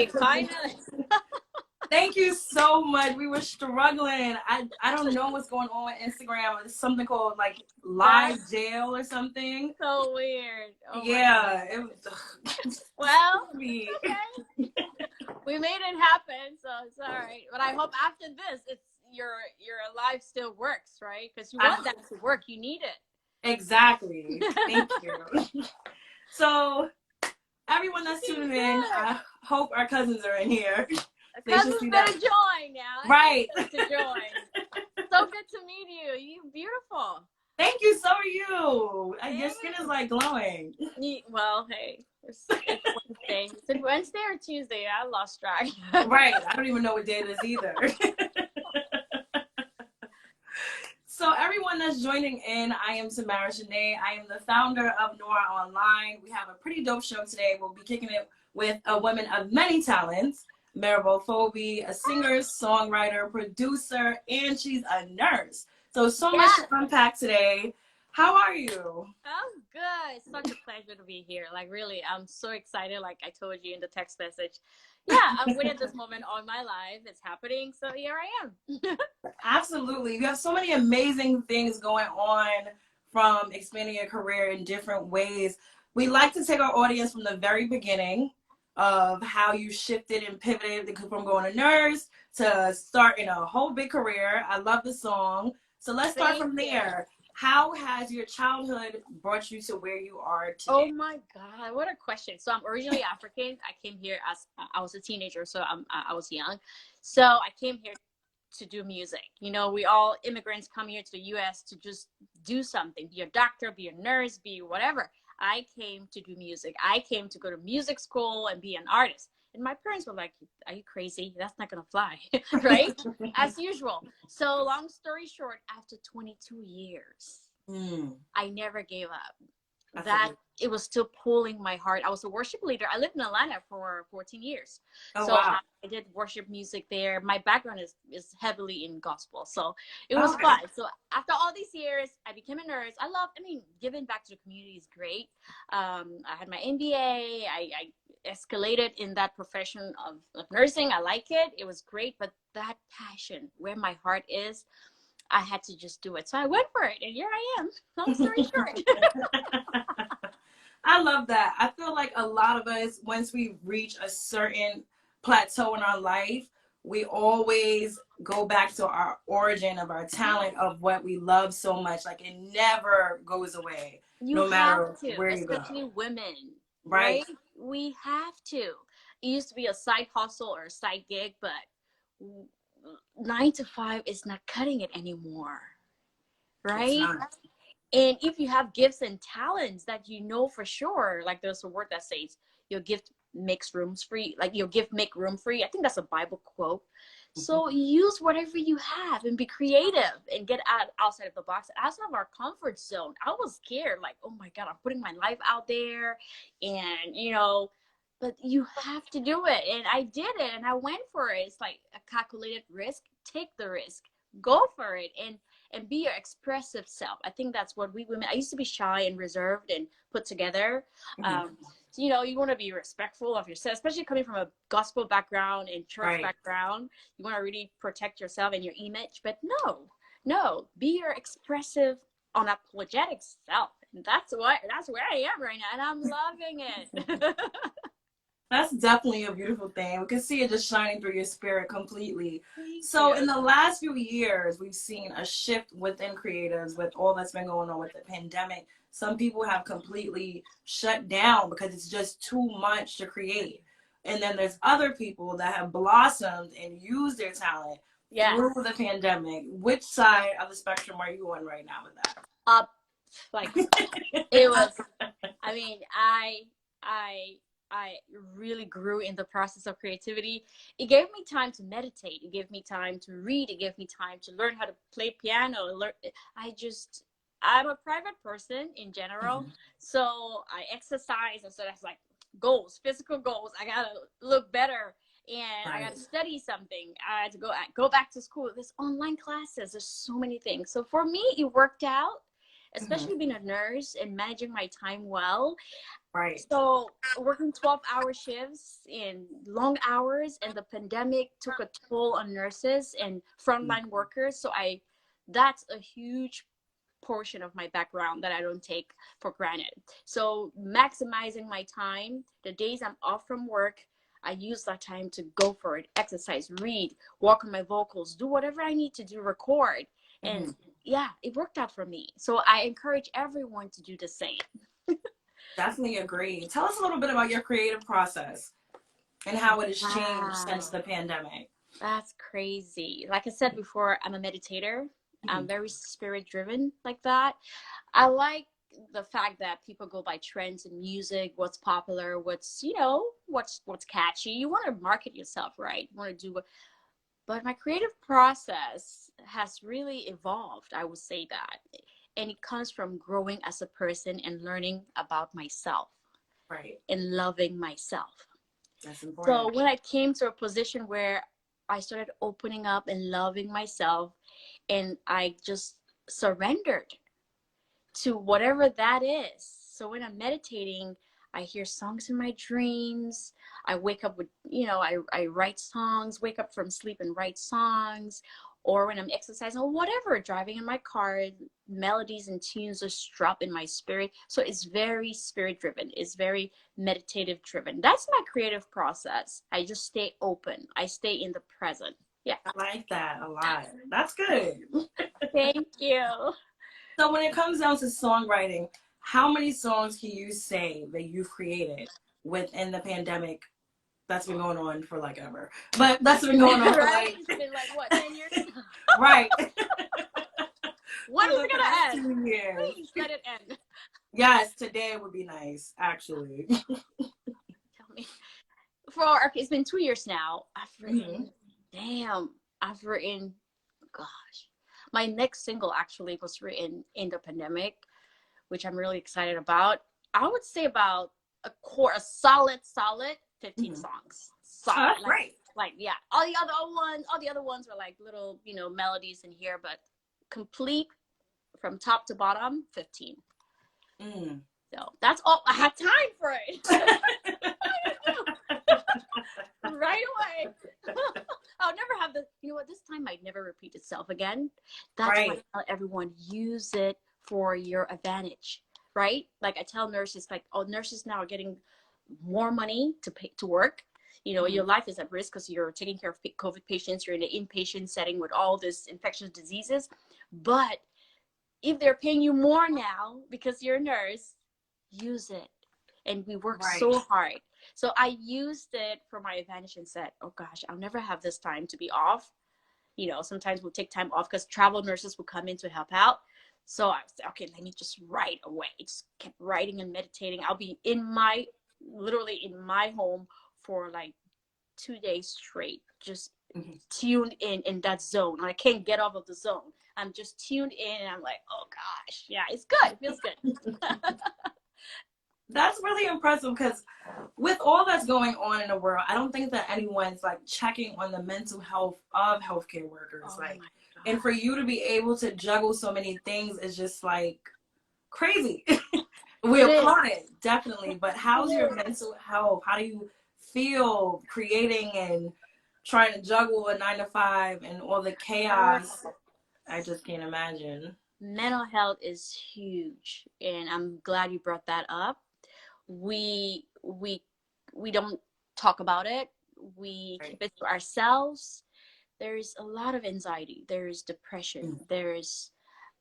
Right, finally. Thank you so much. We were struggling. I don't know what's going on with Instagram. It's something called like live That's jail or something. so weird. Oh my Yeah, God. it was Well, me. it's okay. We made it happen, so it's all right. But I hope after this, it's your life still works, right? Because you want that to work. You need Exactly. it. Thank you. So everyone that's Looking tuning in, good. I hope our cousins are in here. They should Cousins see better that. join now. Right. To join. So good to meet you. You beautiful. Thank you. So are you. Your skin is Thanks. like glowing. Well, hey, it's Wednesday. Is it Wednesday or Tuesday? I lost track. Right. I don't even know what day it is either. So everyone that's joining in, I am Tamara Shanae. I am the founder of Nora Online. We have a pretty dope show today. We'll be kicking it with a woman of many talents, Mirabelle Fobi, a singer, songwriter, producer, and she's a nurse. So much to unpack today. How are you? I'm good. It's such a pleasure to be here. Like, really, I'm so excited. Like I told you in the text message. Yeah, I'm waiting this moment all my life. It's happening. So here I am. Absolutely. You have so many amazing things going on, from expanding your career in different ways. We like to take our audience from the very beginning of how you shifted and pivoted from going to nurse to starting a whole big career. I love the song. So let's start Thank from you. there. How has your childhood brought you to where you are Oh today? my God, what a question. So I'm originally African. I came here as I was a teenager, so I was young. So I came here to do music. You know, we all immigrants come here to the US to just do something, be a doctor, be a nurse, be whatever. I came to do music. I came to go to music school and be an artist. And my parents were like, are you crazy? That's not going to fly, right? As usual. So long story short, after 22 years, I never gave up. That it was still pulling my heart. I was a worship leader. I lived in Atlanta for 14 years. Oh, So wow. I did worship music there. My background is heavily in gospel. So it was fun. So after all these years, I became a nurse. I mean, giving back to the community is great. I had my MBA. I escalated in that profession of nursing. I like it. It was great. But that passion, where my heart is, I had to just do it. So I went for it, and here I am. Long story short. I love that. I feel like a lot of us, once we reach a certain plateau in our life, we always go back to our origin of our talent, of what we love so much. Like, it never goes away, You no have matter to, where you go. especially women, Right. right? We have to. It used to be a side hustle or a side gig, but 9 to 5 is not cutting it anymore, right? And if you have gifts and talents that you know for sure, like there's a word that says your gift makes rooms free, like your gift make room free. I think that's a Bible quote. So use whatever you have and be creative and get outside of the box, outside of our comfort zone. I was scared, like, oh my God, I'm putting my life out there, and but you have to do it. And I did it, and I went for it. It's like a calculated risk. Take the risk, go for it, and be your expressive self. I think that's what we women, I used to be shy and reserved and put together. So, you want to be respectful of yourself, especially coming from a gospel background and church background. You want to really protect yourself and your image. But no, be your expressive, unapologetic self. And that's where I am right now, and I'm loving it. That's definitely a beautiful thing. We can see it just shining through your spirit completely. Thank In you. the last few years, we've seen a shift within creatives with all that's been going on with the pandemic. Some people have completely shut down because it's just too much to create. And then there's other people that have blossomed and used their talent through the pandemic. Which side of the spectrum are you on right now with that? Up, like it was. I mean, I really grew in the process of creativity. It gave me time to meditate. It gave me time to read. It gave me time to learn how to play piano. I'm a private person in general. So I exercise. And so that's like goals, physical goals. I got to look better, and I got to study something. I had to go back to school. There's online classes. There's so many things. So for me, it worked out, especially being a nurse and managing my time well. Right. So working 12-hour shifts in long hours, and the pandemic took a toll on nurses and frontline workers. So that's a huge portion of my background that I don't take for granted. So maximizing my time, the days I'm off from work, I use that time to go for it, exercise, read, work on my vocals, do whatever I need to do, record. And yeah, it worked out for me. So I encourage everyone to do the same. Definitely agree. Tell us a little bit about your creative process and how it has changed since Wow, the pandemic. that's crazy. Like I said before, I'm a meditator. I'm very spirit driven like that. I like the fact that people go by trends in music, what's popular, what's catchy. You want to market yourself, right? You want to do what, but my creative process has really evolved, I would say that. And it comes from growing as a person and learning about myself Right. and loving myself. That's So important. when I came to a position where I started opening up and loving myself, and I just surrendered to whatever that is. So when I'm meditating, I hear songs in my dreams. I wake up with, I write songs, wake up from sleep and write songs. Or when I'm exercising or whatever, driving in my car, melodies and tunes just drop in my spirit. So it's very spirit driven. It's very meditative driven. That's my creative process. I just stay open. I stay in the present. Yeah. I like that a lot. That's good. Thank you. So when it comes down to songwriting, how many songs can you say that you've created within the pandemic that's been going on for like ever? But that's been going on for Right? like It's been like what, 10 years? right. When For is the it gonna past end? 2 years. Please let it end. Yes, today would be nice, actually. Tell me. Okay, it's been 2 years now. I've written, gosh. My next single actually was written in the pandemic, which I'm really excited about. I would say about a solid 15 Mm-hmm. songs. Oh, Solid. that's great. Like yeah. All the other ones were like little, melodies in here, but complete from top to bottom, 15. Mm. So that's all I had time for it. Right away. I'll never have this time might never repeat itself again. That's why Right. I tell everyone, use it for your advantage, right? Like I tell nurses, like, oh, nurses now are getting more money to pay to work. Your life is at risk because you're taking care of COVID patients. You're in an inpatient setting with all this infectious diseases. But if they're paying you more now because you're a nurse, use it. And we work Right. so hard. So I used it for my advantage and said, oh gosh, I'll never have this time to be off. Sometimes we'll take time off because travel nurses will come in to help out. So I said, okay, let me just write away. Just kept writing and meditating. I'll be literally in my home for like 2 days straight, just tuned in that zone. I can't get off of the zone. I'm just tuned in and I'm like, oh gosh, yeah, it's good. It feels good. That's really impressive because with all that's going on in the world, I don't think that anyone's like checking on the mental health of healthcare workers. Oh Like, my and God. for you to be able to juggle so many things is just like crazy. We It is. applaud it, definitely. But how's your It is. mental health? How do you feel creating and trying to juggle a 9 to 5 and all the chaos? I just can't imagine. Mental health is huge, and I'm glad you brought that up. We we we don't talk about it. We Right. keep it to ourselves. There's a lot of anxiety, there's depression, there's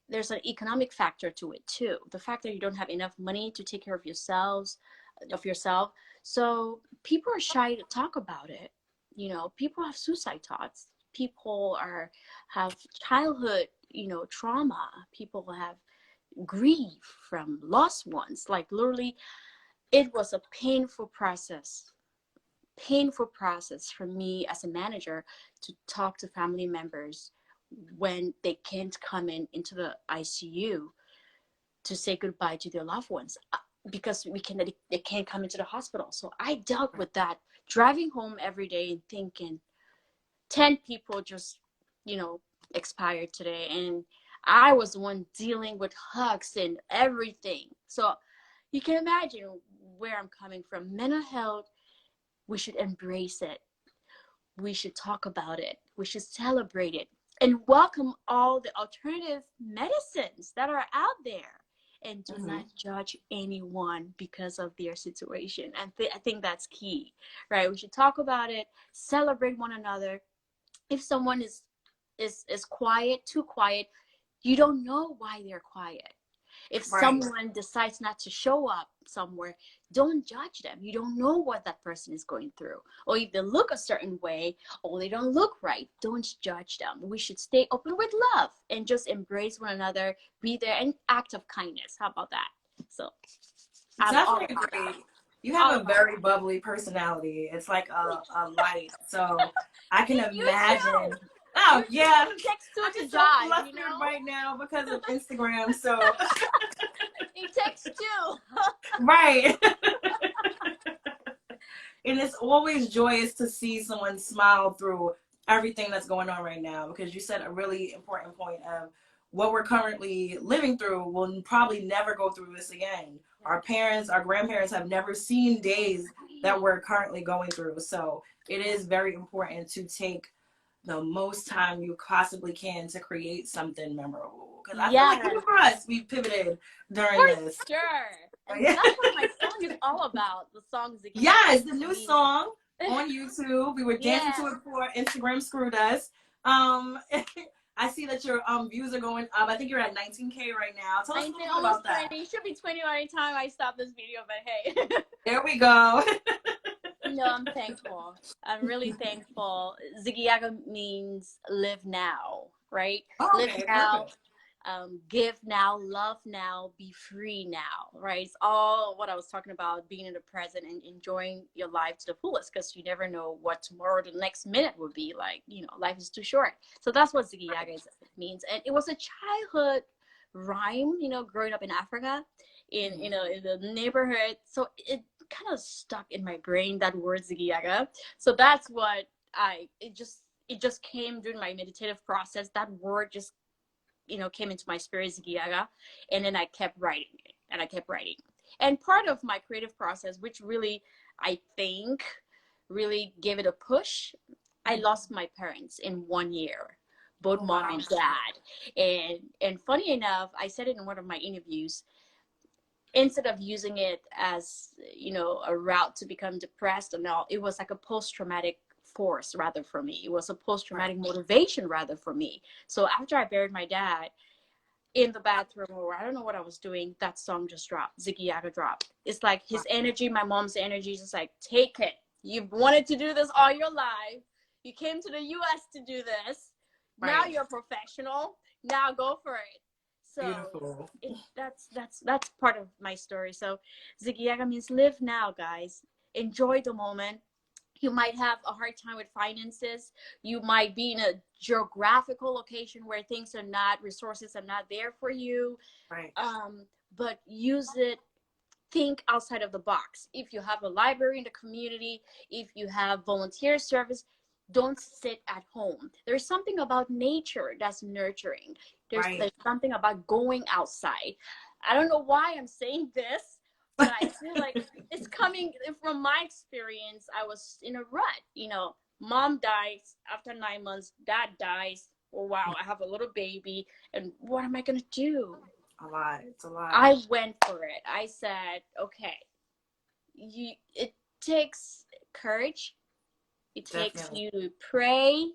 an economic factor to it too, the fact that you don't have enough money to take care of yourself. So people are shy to talk about it. People have suicide thoughts. People have childhood trauma. People have grief from lost ones. Like literally, it was a painful process for me as a manager to talk to family members when they can't come into the ICU to say goodbye to their loved ones because they can't come into the hospital. So I dealt with that, driving home every day and thinking 10 people just you know expired today, and I was the one dealing with hugs and everything. So You can imagine where I'm coming from. Mental health, we should embrace it. We should talk about it. We should celebrate it and welcome all the alternative medicines that are out there. And do not judge anyone because of their situation. And I think that's key, right? We should talk about it, celebrate one another. If someone is quiet, too quiet, you don't know why they're quiet. If someone decides not to show up somewhere, don't judge them. You don't know what that person is going through. Or if they look a certain way or they don't look right, don't judge them. We should stay open with love and just embrace one another, be there, and act of kindness. How about that? So definitely agree. You have a very bubbly personality. It's like a light. So I can imagine. Oh yeah, I'm just so flustered right now because of Instagram. So it takes two. Right. And it's always joyous to see someone smile through everything that's going on right now, because you said a really important point of what we're currently living through. We'll probably never go through this again. Our parents, our grandparents have never seen days that we're currently going through. So it is very important to take the most time you possibly can to create something memorable. Because I feel like even for us, we pivoted during this. Sure. And that's what my song is all about. The song Ziggy. Yes, the new song on YouTube. We were dancing to it before Instagram screwed us. I see that your views are going up. I think you're at 19K right now. Tell us a little bit about that. 20. It should be 20 by the time I stop this video, but hey. There we go. No, I'm thankful. I'm really thankful. Zigiyaga means live now, right? Okay, live now, give now, love now, be free now, right? It's all what I was talking about, being in the present and enjoying your life to the fullest, because you never know what tomorrow, the next minute will be like. Life is too short. So that's what Zigiyaga means. And it was a childhood rhyme, growing up in Africa, in the neighborhood. So it kind of stuck in my brain, that word Zigiyaga. So that's what it just came during my meditative process. That word just came into my spirit, Zigiyaga, and then I kept writing it, and part of my creative process, which really I think really gave it a push, I lost my parents in 1 year, both mom and dad. And funny enough, I said it in one of my interviews, instead of using it as a route to become depressed and all, it was like a post-traumatic force rather for me. It was a post-traumatic motivation rather for me. So after I buried my dad, in the bathroom, or I don't know what I was doing, that song just dropped. Zigiyaga dropped. It's like his energy, my mom's energy is just like, take it. You've wanted to do this all your life. You came to the US to do this. Now you're a professional. Now go for it. So that's part of my story. So Zigiyaga means live now, guys. Enjoy the moment. You might have a hard time with finances. You might be in a geographical location where resources are not there for you. Right. But use it. Think outside of the box. If you have a library in the community, if you have volunteer service, don't sit at home. There's something about nature that's nurturing. There's something about going outside. I don't know why I'm saying this, but I feel like it's coming from my experience. I was in a rut. Mom dies after 9 months. Dad dies. Oh, wow, I have a little baby. And what am I going to do? It's a lot. I went for it. I said, okay, it takes courage. It takes you to pray,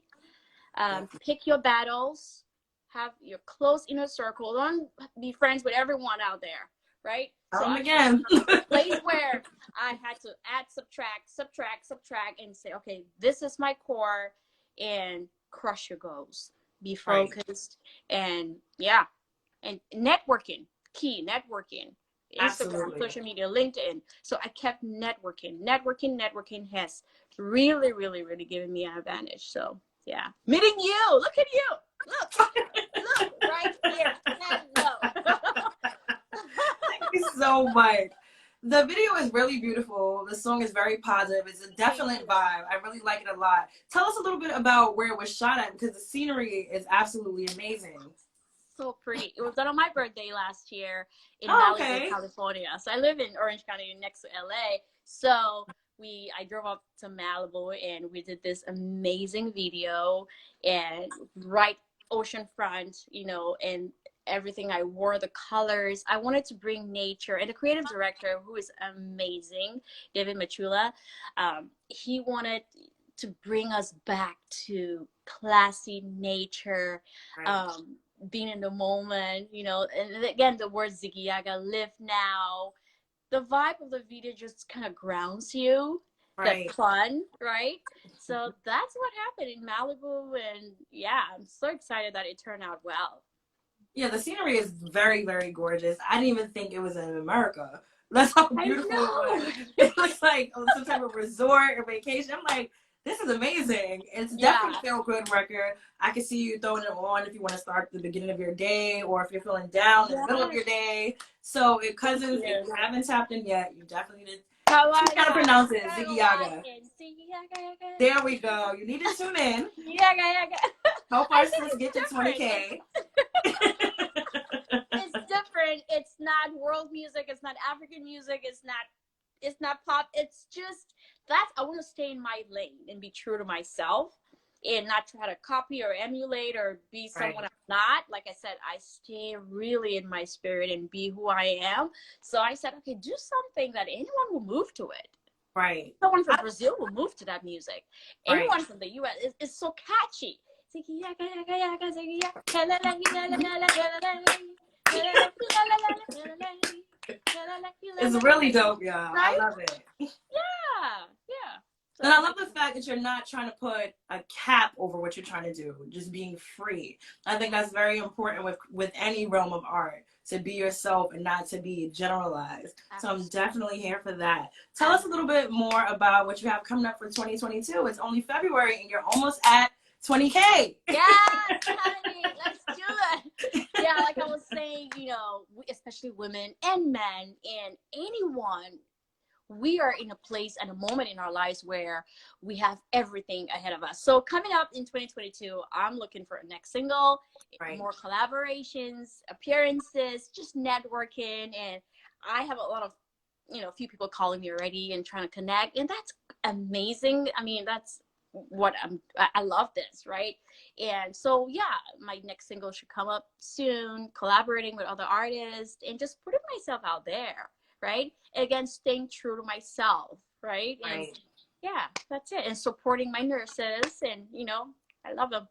pick your battles, have your close inner circle. Don't be friends with everyone out there, right? So again, a place where I had to add, subtract, and say, okay, this is my core, and crush your goals. Be focused, and networking, key networking. Instagram, social media, LinkedIn. So I kept networking has really, really, really given me an advantage. So yeah, meeting you. Look at you. Look right here. Hello. Thank you so much. The video is really beautiful. The song is very positive. It's a definite vibe. I really like it a lot. Tell us a little bit about where it was shot at, because the scenery is absolutely amazing. so pretty. It was done on my birthday last year in Oh, Malibu, okay. California. So I live in Orange County next to LA. So I drove up to Malibu and we did this amazing video and right oceanfront, you know, and everything. I wore the colors. I wanted to bring nature, and the creative director, who is amazing, David Machula, he wanted to bring us back to classy nature, Right. um, being in the moment, you know. And again, the word Zigiyaga, live now. The vibe of the video just kind of grounds you, that Right. fun, right? So that's what happened in Malibu, and yeah, I'm so excited that it turned out well. Yeah, the scenery is very, very gorgeous. I didn't even think it was in America. That's how I beautiful it was. know. It looks like some type of resort or vacation. I'm like, this is amazing. It's definitely Yeah, a feel good record. I can see you throwing it on if you want to start the beginning of your day or if you're feeling down in the middle of yes, your day. So, thank cousins, if you. you haven't tapped in yet, you definitely need to. Just gotta Kawaga, pronounce it, Zigiyaga. Kawaga, Zigiyaga. There we go. You need to tune in. Yaga, yaga. Help I our think sis it's get to different. 20K. It's different. It's not world music. It's not African music. It's not pop. It's just that's I want to stay in my lane and be true to myself and not try to copy or emulate or be someone Right. I'm not. Like I said, I stay really in my spirit and be who I am. So I said, okay, do something that anyone will move to it. Right. Someone from Brazil will move to that music. Right. Anyone from the US is so catchy. It's really dope, y'all. I Right? love it. Yeah, yeah. And I So love the fact that you're not trying to put a cap over what you're trying to do, just being free. I think that's very important with any realm of art, to be yourself and not to be generalized. So I'm definitely here for that. Tell us a little bit more about what you have coming up for 2022. It's only February and you're almost at 20K. yes, honey, let's do it. Yeah, like I was saying, you know, especially women and men and anyone, we are in a place and a moment in our lives where we have everything ahead of us. So coming up in 2022, I'm looking for a next single, Right. more collaborations, appearances, just networking. And I have a lot of, you know, a few people calling me already and trying to connect. And that's amazing. I mean, that's what I love this, right? And so, yeah, my next single should come up soon, collaborating with other artists and just putting myself out there, right? Again, staying true to myself, right? And Right. yeah, that's it. And supporting my nurses, and you know, I love them.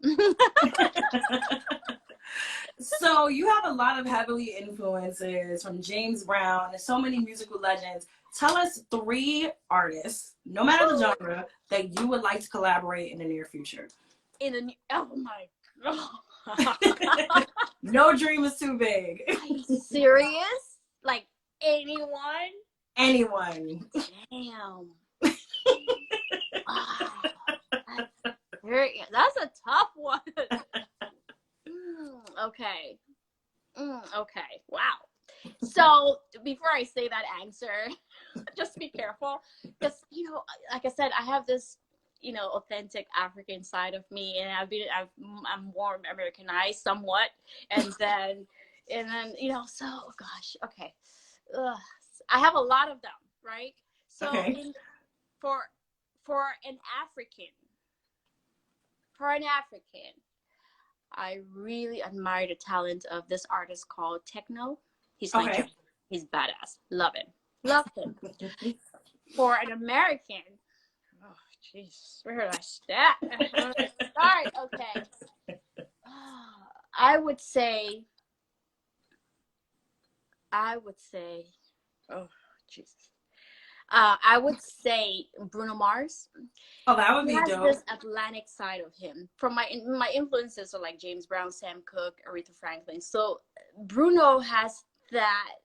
So you have a lot of heavily influences from James Brown and so many musical legends. Tell us 3 artists, no matter the genre, that you would like to collaborate in the near future. Oh my god. No dream is too big. Are you serious? Like anyone? Anyone. Damn. Ah, that's a tough one. Okay. Okay. Wow. So before I say that answer, just be careful, because you know, like I said, I have this, you know, authentic African side of me, and I'm more Americanized somewhat, and then you know, so oh gosh, okay, Ugh. I have a lot of them, right? So Okay. for for an African, for an African, I really admire the talent of this artist called Techno. He's Okay. Nigerian. He's badass. Love him. Love him. For an American, oh jeez, where did I start? Okay. I would say, oh jeez. I would say Bruno Mars. Oh, that would He be has dope. this Atlantic side of him. From my influences are like James Brown, Sam Cooke, Aretha Franklin. So Bruno has that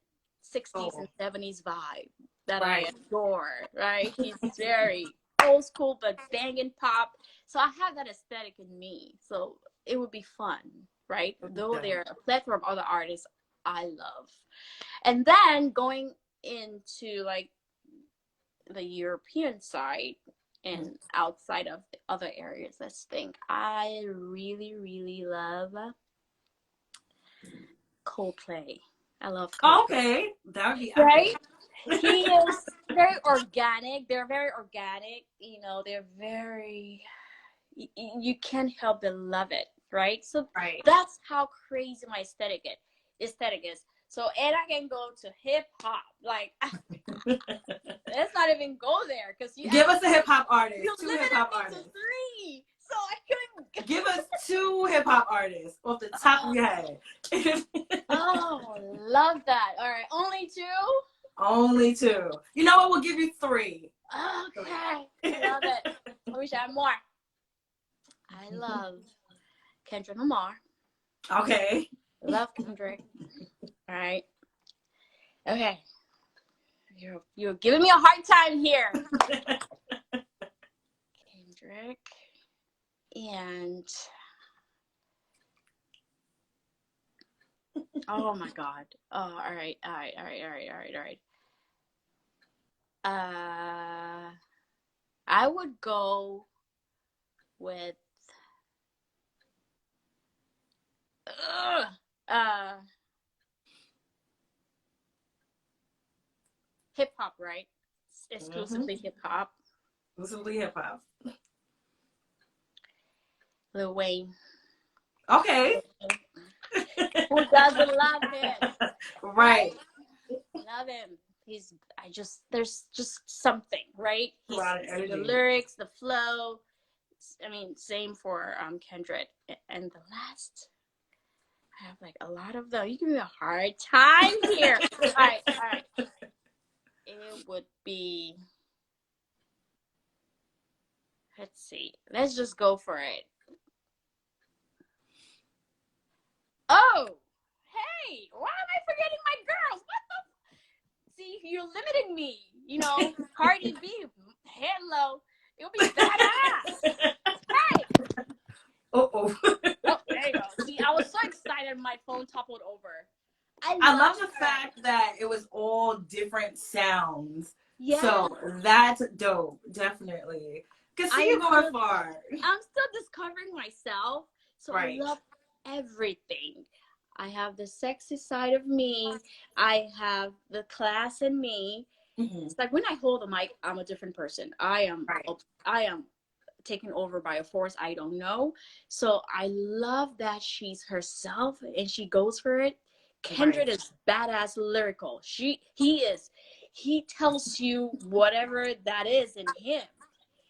60s and Oh, 70s vibe that I right. adore, right? He's very old school but banging pop. So I have that aesthetic in me. So it would be fun, right? Though there are a plethora of other artists I love. And then going into like the European side and outside of the other areas, let's think. I really, really love Coldplay. I love Coldplay. Okay, that would be Right? accurate. He is very organic. They're very organic. You know, they're very, you can't help but love it, right? So Right. that's how crazy my aesthetic is. So, and I can go to hip hop. Like, let's not even go there because you give us a hip hop artist. You two limited hip hop me artists. to 3, so I couldn't. Give us 2 hip hop artists off the top of your head. Oh, love that. All right, only 2. Only 2. You know what? We'll give you 3. Okay, I love it. I wish I had more. I love Kendrick Lamar. Okay. Love Kendrick. All right. Okay. You're giving me a hard time here. Kendrick and oh my God. Oh, all right. I would go with hip hop, right? Exclusively hip hop. Exclusively hip hop. Lil Wayne. Okay. Who doesn't love him? Right. Love him. There's just something, right? The lyrics, the flow. I mean, same for Kendrick. And the last, I have like a lot of them. You give me a hard time here. All right. It would be, let's see. Let's just go for it. Oh, hey, why am I forgetting my girls? What the? See, you're limiting me. You know, Cardi B, hello. It'll be badass. Hey. Oh, there you go. See, I was so excited my phone toppled over. I love the fact that it was all different sounds. Yeah. So that's dope, definitely. Cause see, you're going far. I'm still discovering myself. So right. I love everything. I have the sexy side of me. I have the class in me. Mm-hmm. It's like when I hold the mic, I'm a different person. I am taken over by a force I don't know. So I love that she's herself and she goes for it. Kendrick is badass lyrical. He tells you whatever that is in him.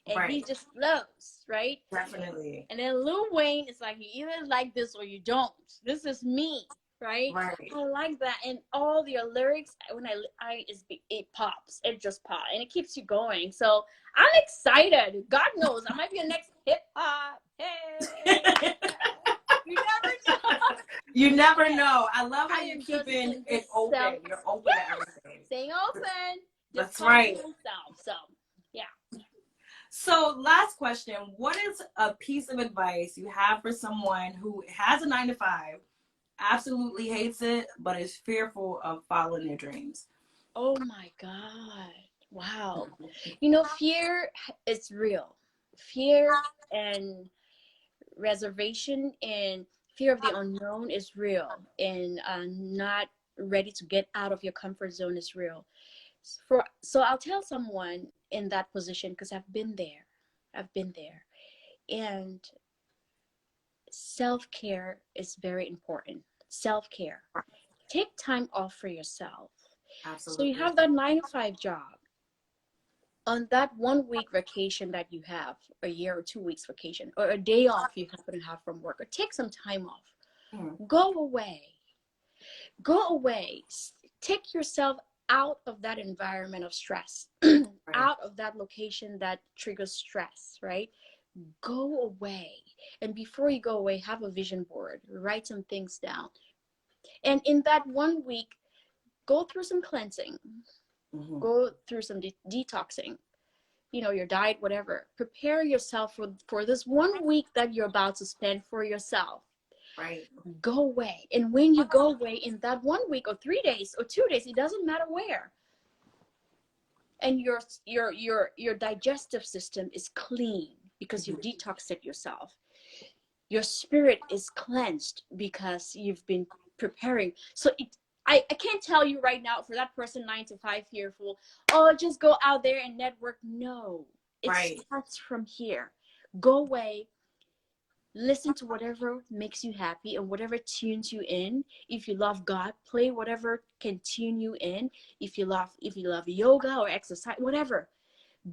And he just flows, right? Definitely. And then Lil Wayne is like, you either like this or you don't. This is me, right? I like that. And all your lyrics, when it pops. It just pops. And it keeps you going. So I'm excited. God knows, I might be a next hip hop. Hey. You never know. You never know. I love how you're keeping it open. You're open to everything. Staying open. That's right. So, yeah. So last question, what is a piece of advice you have for someone who has a 9-to-5, absolutely hates it, but is fearful of following their dreams? Oh my God. Wow. You know, fear is real. Fear and reservation and fear of the unknown is real. And not ready to get out of your comfort zone is real. So I'll tell someone in that position because I've been there. And self-care is very important. Self-care. Take time off for yourself. Absolutely. So you have that 9-to-5 job. On that 1 week vacation that you have, a year or 2 weeks vacation, or a day off you happen to have from work, or take some time off. Go away. Take yourself out of that environment of stress, out of that location that triggers stress, right? Go away. And before you go away, have a vision board, write some things down. And in that 1 week, go through some cleansing, go through some detoxing, you know, your diet, whatever. Prepare yourself for this 1 week that you're about to spend for yourself. Right. Go away. And when you go away in that 1 week or 3 days or 2 days, it doesn't matter where. And your digestive system is clean because you've detoxed it yourself. Your spirit is cleansed because you've been preparing. So I can't tell you right now for that person 9 to 5 fearful, oh, just go out there and network. No, it starts from here. Go away, listen to whatever makes you happy and whatever tunes you in. If you love God, play whatever can tune you in. If you love yoga or exercise, whatever,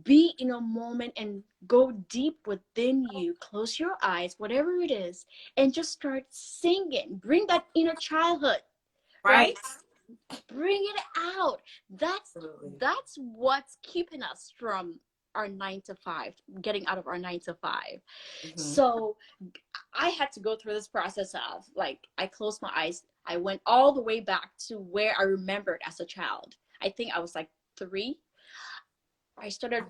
be in a moment and go deep within you. Close your eyes, whatever it is, and just start singing. Bring that inner childhood, right? Bring it out. That's what's keeping us from our 9 to 5, getting out of our 9 to 5. So I had to go through this process of, like, I closed my eyes. I went all the way back to where I remembered as a child. I think I was like 3. I started,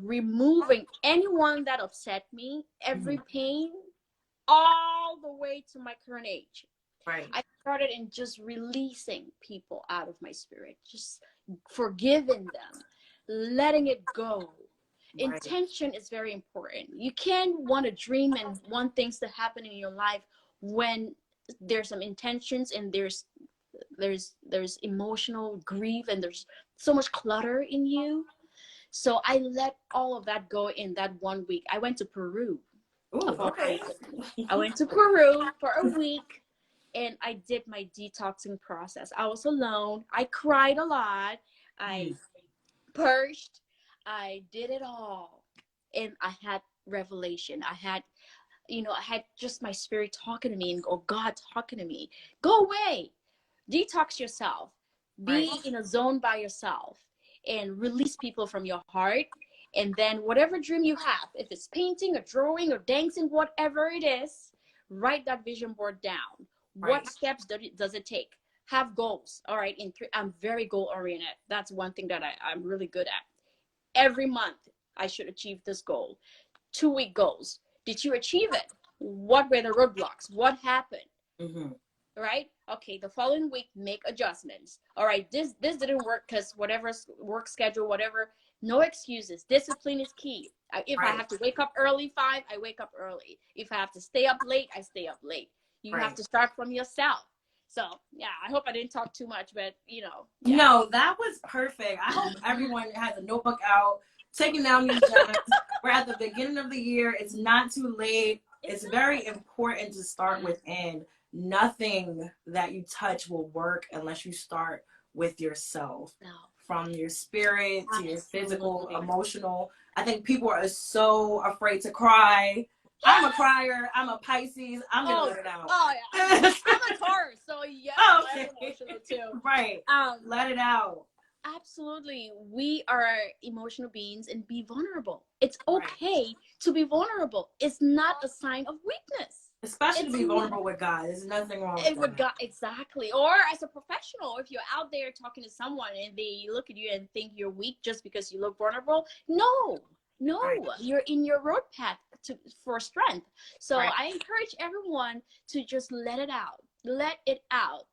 removing anyone that upset me, every pain, all the way to my current age. I started in just releasing people out of my spirit, just forgiving them, letting it go. Intention is very important. You can't want to dream and want things to happen in your life when there's some intentions and there's emotional grief and there's so much clutter in you. So I let all of that go in that 1 week. I went to Peru. I went to Peru for a week and I did my detoxing process. I was alone. I cried a lot. I purged. I did it all. And I had revelation. I had just my spirit talking to me or God talking to me. Go away. Detox yourself. Be in a zone by yourself and release people from your heart. And then whatever dream you have, if it's painting or drawing or dancing, whatever it is, write that vision board down. What steps does it take? Have goals. All right. I'm very goal oriented. That's one thing that I'm really good at. Every month I should achieve this goal. 2-week goals. Did you achieve it? What were the roadblocks? What happened? Right? Okay, the following week, make adjustments. All right, this didn't work because whatever work schedule, whatever, no excuses. Discipline is key. If I have to wake up early, 5, I wake up early. If I have to stay up late, I stay up late. You have to start from yourself. So, yeah, I hope I didn't talk too much, but, No, that was perfect. I hope everyone has a notebook out, taking down these gems. We're at the beginning of the year. It's not too late. It's very important to start within. Nothing that you touch will work unless you start with yourself. From your spirit to your physical, emotional. I think people are so afraid to cry. I'm a crier. I'm a Pisces. I'm going to let it out. Oh, yeah. I'm a Taurus, so yeah. I'm emotional too. Let it out. Absolutely. We are emotional beings and be vulnerable. It's okay to be vulnerable. It's not a sign of weakness. Especially to be vulnerable with God. There's nothing wrong with God. Exactly. Or as a professional, if you're out there talking to someone and they look at you and think you're weak just because you look vulnerable, no, you're in your road path for strength. So I encourage everyone to just let it out. Let it out.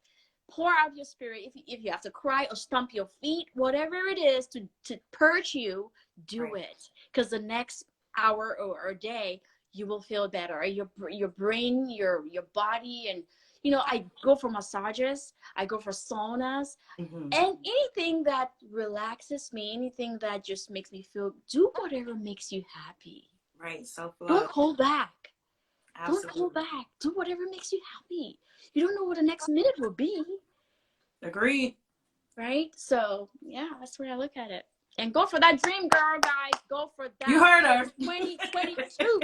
Pour out your spirit. If you have to cry or stomp your feet, whatever it is to purge you, do it. Because the next hour or day, you will feel better. Your brain, your body, and I go for massages, I go for saunas, and anything that relaxes me, anything that just makes me feel. Do whatever makes you happy. Self-love. Don't hold back. Absolutely. Don't hold back. Do whatever makes you happy. You don't know what the next minute will be. Agreed. Right? So yeah, that's where I look at it. And go for that dream, girl, guys. Go for that. You heard her. 2022.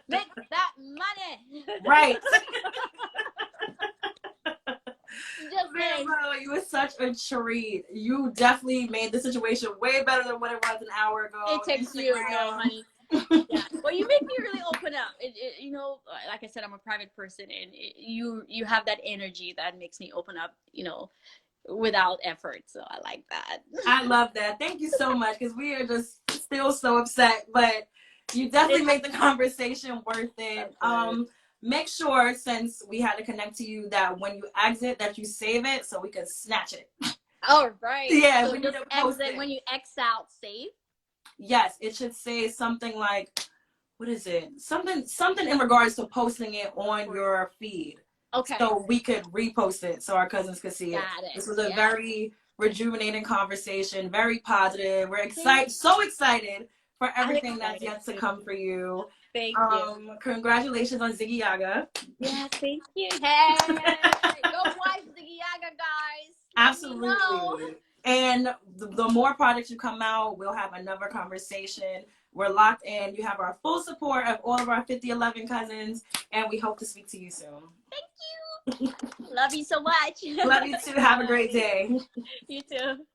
Make that money. Mirabelle, you were such a treat. You definitely made the situation way better than what it was an hour ago. It takes you, honey. Yeah. Well, you make me really open up. Like I said, I'm a private person, and you have that energy that makes me open up, without effort. So I like that. I love that. Thank you so much, because we are just still so upset, but you definitely make the conversation worth it. Make sure, since we had to connect to you, that when you exit, that you save it so we can snatch it. Oh, right. Yeah, so just exit when you X out, save. Yes, it should say something like, what is it? Something in regards to posting it on your feed. Okay. so we could repost it so our cousins could see it. Got it. This was a very rejuvenating conversation, very positive. We're so excited for everything that's yet to come for you. Thank you. Congratulations on Zigiyaga. Yeah, thank you. Hey, go watch Zigiyaga, guys. Absolutely. And the more products you come out, we'll have another conversation. We're locked in. You have our full support of all of our 5011 cousins, and we hope to speak to you soon. Thank you. Love you so much. Love you too. Have a great day. You too.